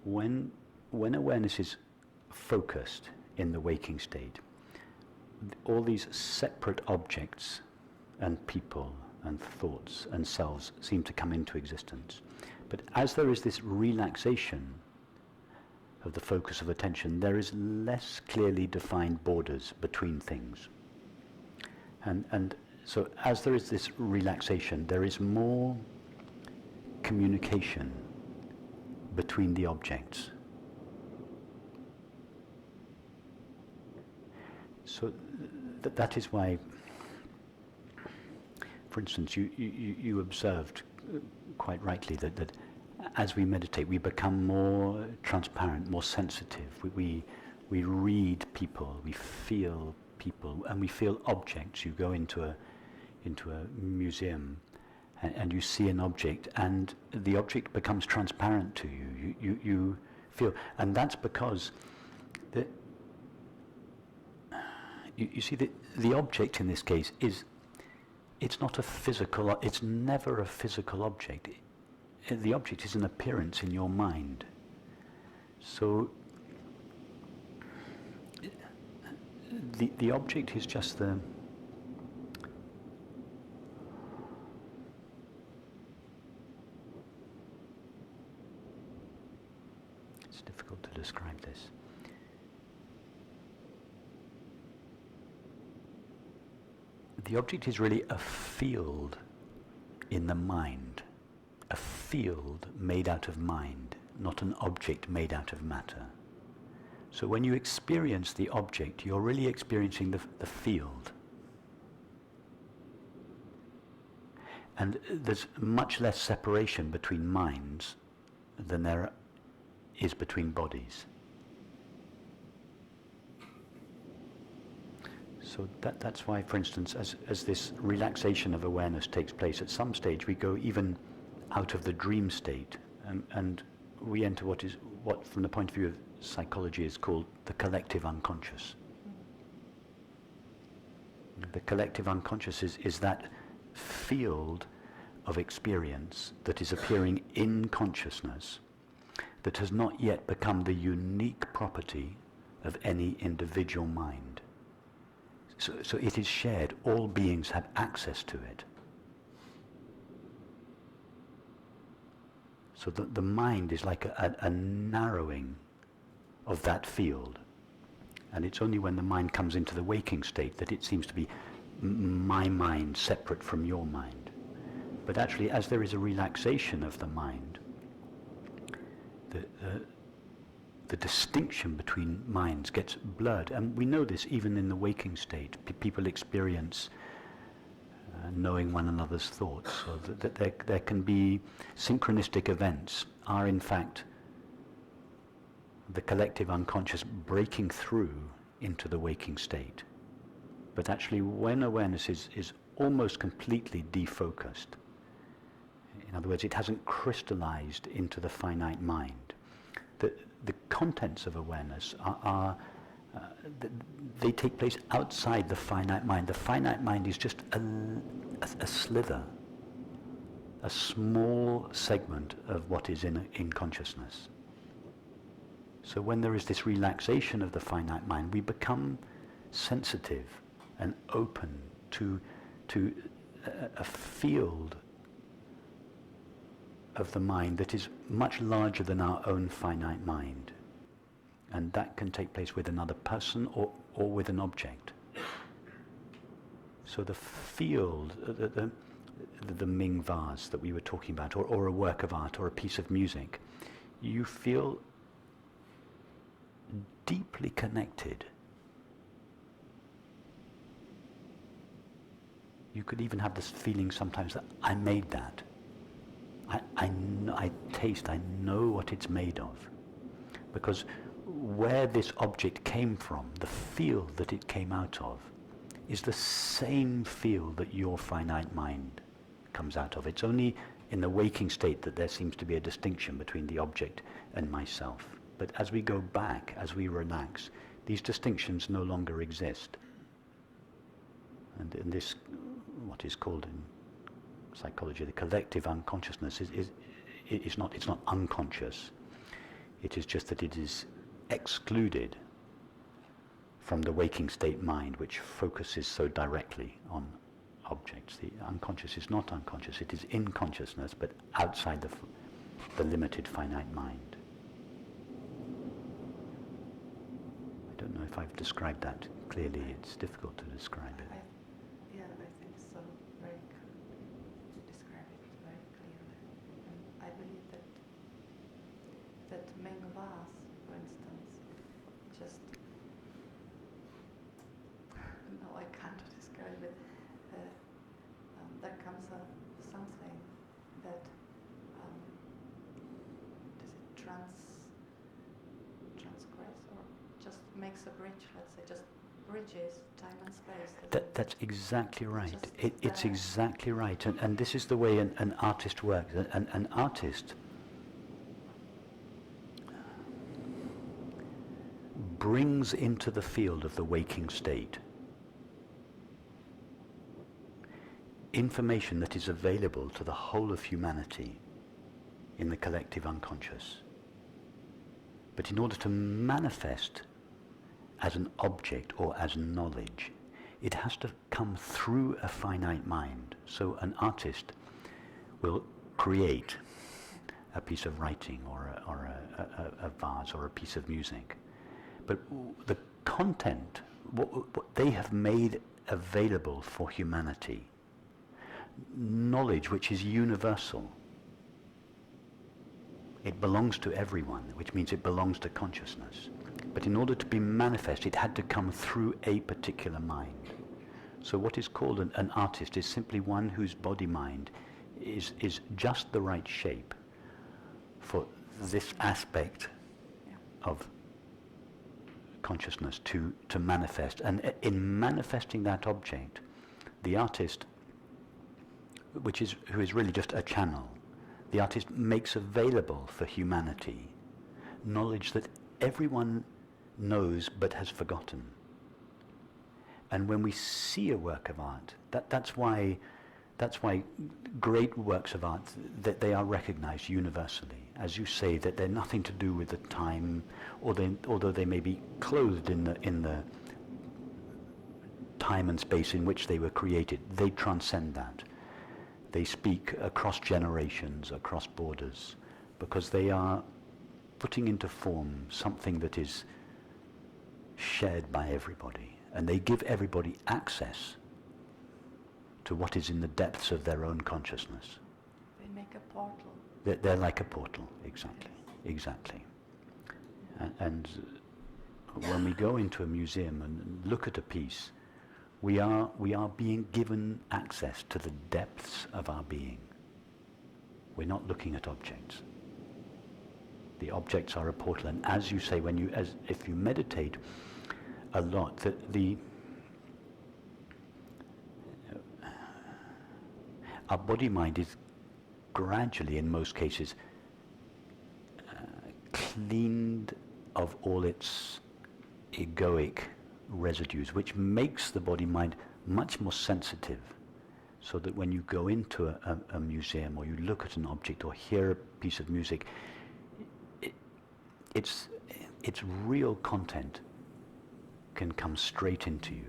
when awareness is focused in the waking state, all these separate objects and people and thoughts and selves seem to come into existence. But as there is this relaxation of the focus of attention, there is less clearly defined borders between things. And so as there is this relaxation, there is more communication between the objects. So that is why, for instance, you observed quite rightly that as we meditate, we become more transparent, more sensitive. We read people, we feel people, and we feel objects. You go into a museum, and you see an object, and the object becomes transparent to you. You feel, and that's because you see the object in this case it's not a physical. It's never a physical object. The object is an appearance in your mind. So the object is just the it's difficult to describe this. The object is really a field in the mind, a field made out of mind, not an object made out of matter. So when you experience the object, you're really experiencing the field. And there's much less separation between minds than there is between bodies. So that's why, for instance, as this relaxation of awareness takes place, at some stage we go even out of the dream state, and we enter what from the point of view of psychology is called the collective unconscious. The collective unconscious is that field of experience that is appearing in consciousness that has not yet become the unique property of any individual mind. So it is shared. All beings have access to it. So the mind is like a narrowing of that field. And it's only when the mind comes into the waking state that it seems to be my mind separate from your mind. But actually, as there is a relaxation of the mind, the distinction between minds gets blurred. And we know this even in the waking state. People experience knowing one another's thoughts, so that there can be synchronistic events are in fact the collective unconscious breaking through into the waking state. But actually when awareness is almost completely defocused, in other words, it hasn't crystallized into the finite mind, the contents of awareness they take place outside the finite mind. The finite mind is just a slither, a small segment of what is in consciousness. So when there is this relaxation of the finite mind, we become sensitive and open to a field of the mind that is much larger than our own finite mind. And that can take place with another person or with an object. So the field, the Ming vase that we were talking about, or a work of art, or a piece of music, you feel deeply connected. You could even have this feeling sometimes that I made that. I taste, I know what it's made of. Because where this object came from, the field that it came out of, is the same field that your finite mind comes out of. It's only in the waking state that there seems to be a distinction between the object and myself. But as we go back, as we relax, these distinctions no longer exist. And in this, what is called in psychology, the collective unconsciousness it's not unconscious. It is just that it is excluded from the waking state mind, which focuses so directly on objects. The unconscious is not unconscious, it is in consciousness, but outside the limited finite mind. I don't know if I've described that clearly. It's difficult to describe it. I think so. Very good. You describe it very clearly. And I believe that Meng Vaz, for instance, just no, I can't describe it. There comes something that does it transgress or just makes a bridge, let's say, just bridges time and space. That's exactly right. It's exactly right. And this is the way an artist works. An artist brings into the field of the waking state information that is available to the whole of humanity in the collective unconscious. But in order to manifest as an object or as knowledge, it has to come through a finite mind. So an artist will create a piece of writing or a vase or a piece of music. But the content, what they have made available for humanity, knowledge which is universal, it belongs to everyone, which means it belongs to consciousness. But in order to be manifest, it had to come through a particular mind. So what is called an artist is simply one whose body-mind is just the right shape for this aspect of consciousness to manifest. And in manifesting that object, the artist, who is really just a channel, the artist makes available for humanity knowledge that everyone knows but has forgotten. And when we see a work of art, that's why great works of art, that they are recognized universally. As you say, that they're nothing to do with the time, although they may be clothed in the time and space in which they were created, they transcend that. They speak across generations, across borders, because they are putting into form something that is shared by everybody, and they give everybody access to what is in the depths of their own consciousness. They make a portal. They're like a portal, exactly, exactly. And when we go into a museum and look at a piece, we are being given access to the depths of our being. We're not looking at objects. The objects are a portal, and as you say, if you meditate a lot, our body-mind is gradually, in most cases, cleaned of all its egoic residues, which makes the body-mind much more sensitive, so that when you go into a museum or you look at an object or hear a piece of music, its real content can come straight into you.